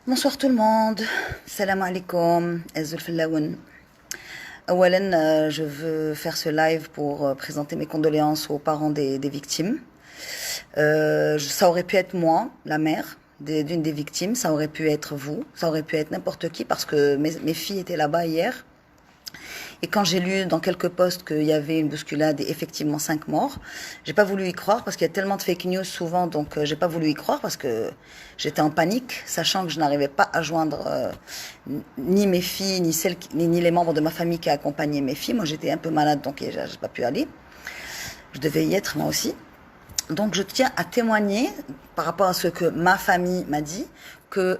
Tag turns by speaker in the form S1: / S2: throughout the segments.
S1: Bonsoir tout le monde, salam alaikum, Azul Fillaoun. Awalan, je veux faire ce live pour présenter mes condoléances aux parents des victimes. Ça aurait pu être moi, la mère d'une des victimes, ça aurait pu être vous, ça aurait pu être n'importe qui parce que mes filles étaient là-bas hier. Et quand j'ai lu dans quelques posts qu'il y avait une bousculade et effectivement 5 morts, j'ai pas voulu y croire parce qu'il y a tellement de fake news souvent, donc j'ai pas voulu y croire parce que j'étais en panique, sachant que je n'arrivais pas à joindre ni mes filles, ni les membres de ma famille qui accompagnaient mes filles. Moi j'étais un peu malade, donc j'ai pas pu aller. Je devais y être moi aussi. Donc je tiens à témoigner par rapport à ce que ma famille m'a dit, que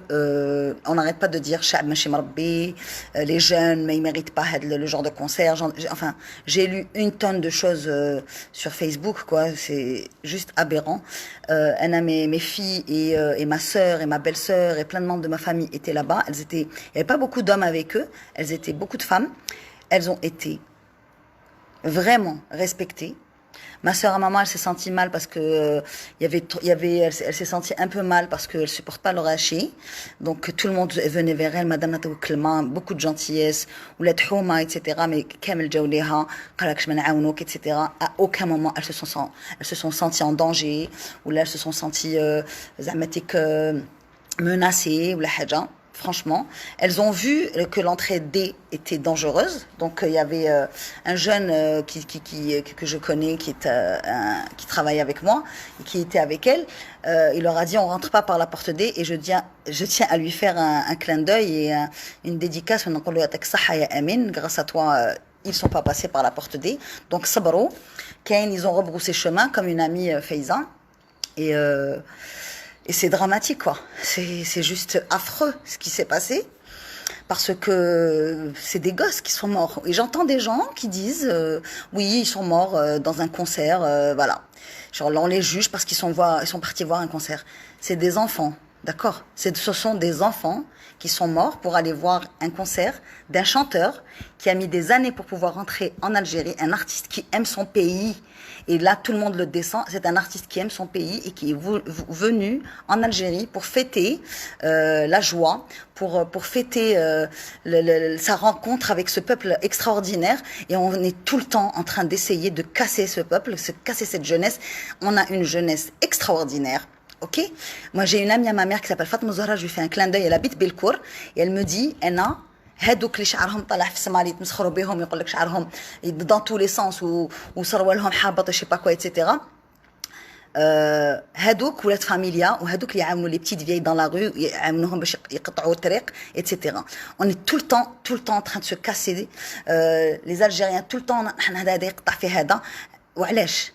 S1: on n'arrête pas de dire Sha'b Mashi Marabbi, les jeunes, mais ils méritent pas le genre de concert. Enfin, j'ai lu une tonne de choses sur Facebook, quoi. C'est juste aberrant. Mes filles et ma sœur et ma belle-sœur et plein de membres de ma famille étaient là-bas. Il n'y avait pas beaucoup d'hommes avec eux. Elles étaient beaucoup de femmes. Elles ont été vraiment respectées. Ma sœur à maman, elle s'est sentie mal parce que elle s'est sentie un peu mal parce qu'elle supporte pas le rachis. Donc tout le monde venait vers elle, Madame Natawklma, beaucoup de gentillesse, ou la tchouma, etc. Mais kamel jawliha, qalak man'aounouk, etc. À aucun moment elles se sont senties en danger, ou là elles se sont senties zamatik menacées ou la haja. Franchement, elles ont vu que l'entrée D était dangereuse. Donc il y avait un jeune que je connais qui travaille avec moi et qui était avec elle. Il leur a dit on rentre pas par la porte D et je tiens à lui faire un clin d'œil et une dédicace. Grâce à toi, ils sont pas passés par la porte D. Donc sabrou, ils ont rebroussé chemin comme une amie Faiza et c'est dramatique, quoi. C'est juste affreux ce qui s'est passé. Parce que c'est des gosses qui sont morts. Et j'entends des gens qui disent oui, ils sont morts dans un concert, voilà. Genre là, on les juge parce qu'ils sont partis voir un concert. C'est des enfants, d'accord? Ce sont des enfants qui sont morts pour aller voir un concert d'un chanteur qui a mis des années pour pouvoir rentrer en Algérie, un artiste qui aime son pays. Et là, tout le monde le descend. C'est un artiste qui aime son pays et qui est venu en Algérie pour fêter la joie, pour fêter sa rencontre avec ce peuple extraordinaire. Et on est tout le temps en train d'essayer de casser ce peuple, de casser cette jeunesse. On a une jeunesse extraordinaire. Ok? Moi, j'ai une amie à ma mère qui s'appelle Fatma Zahra. Je lui fais un clin d'œil. Elle habite Belcourt et elle me dit, Anna, هادوك اللي شعرهم طالع في السمالي يتمسخروا بهم يقول لك شعرهم dans tous les sens وصروا لهم حابط je sais pas quoi etc. هادوك ولاد فاميليا وهادوك اللي يعاونوا les petites vieilles dans la rue يعاونوهم باش يقطعوا الطريق etc. On est tout le temps en train de se casser les Algériens tout le temps حنا هذا يقطع في هذا وعلاش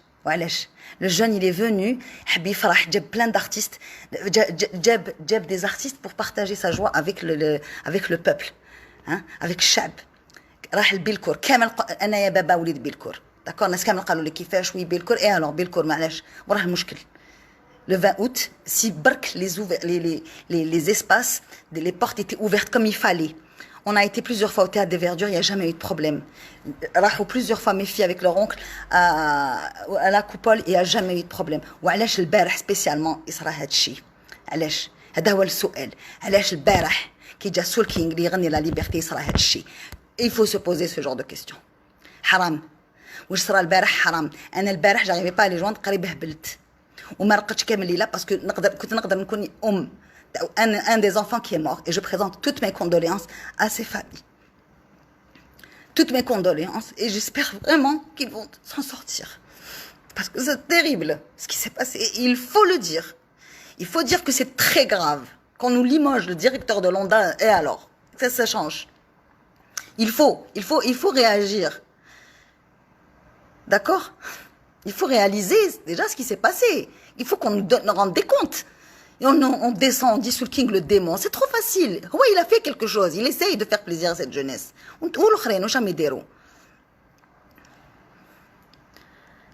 S1: le jeune il est venu حب يفرح جاب plein d'artistes جاب des artistes pour partager sa joie avec le peuple. Hein, avec الشعب راح لبيلكور كامل انا يا بابا وليد بيلكور داكور الناس كامل قالوا لي كيفاش وي بيلكور اي الوغ بيلكور معلاش وراه المشكل le 20 août si برك les espaces les portes étaient ouvertes comme il fallait. On a été plusieurs fois au théâtre des Verdures, il n'y a jamais eu de problème. راحوا plusieurs fois mes filles avec leur oncle à la coupole et il n'y a jamais eu de problème. وعلاش البارح spécialement يصرى هذا الشيء علاش هذا هو السؤال علاش البارح qui جا سول كينغ اللي يغني لا ليبرتي يصرى هذا الشيء. Il faut se poser ce genre de questions. حرام. واش صرا البارح حرام. انا البارح جاريفي با لي جوان قريب هبلت وما رقدتش كامل الليله باسكو كنت نقدر نكون un des enfants qui est mort et je présente toutes mes condoléances à ces familles. Toutes mes condoléances et j'espère vraiment qu'ils vont s'en sortir. Parce que c'est terrible ce qui s'est passé. Et il faut le dire. Il faut dire que c'est très grave. Qu'on nous limoge le directeur de l'ONDA, et alors ça change. Il faut réagir. D'accord? Il faut réaliser déjà ce qui s'est passé. Il faut qu'on nous rende des comptes. Et on descend, on dit sous le king le démon. C'est trop facile. Ouais, il a fait quelque chose. Il essaye de faire plaisir à cette jeunesse.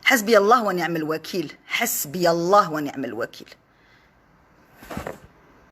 S1: حسبي الله ونعم الوكيل. حسبي الله ونعم الوكيل.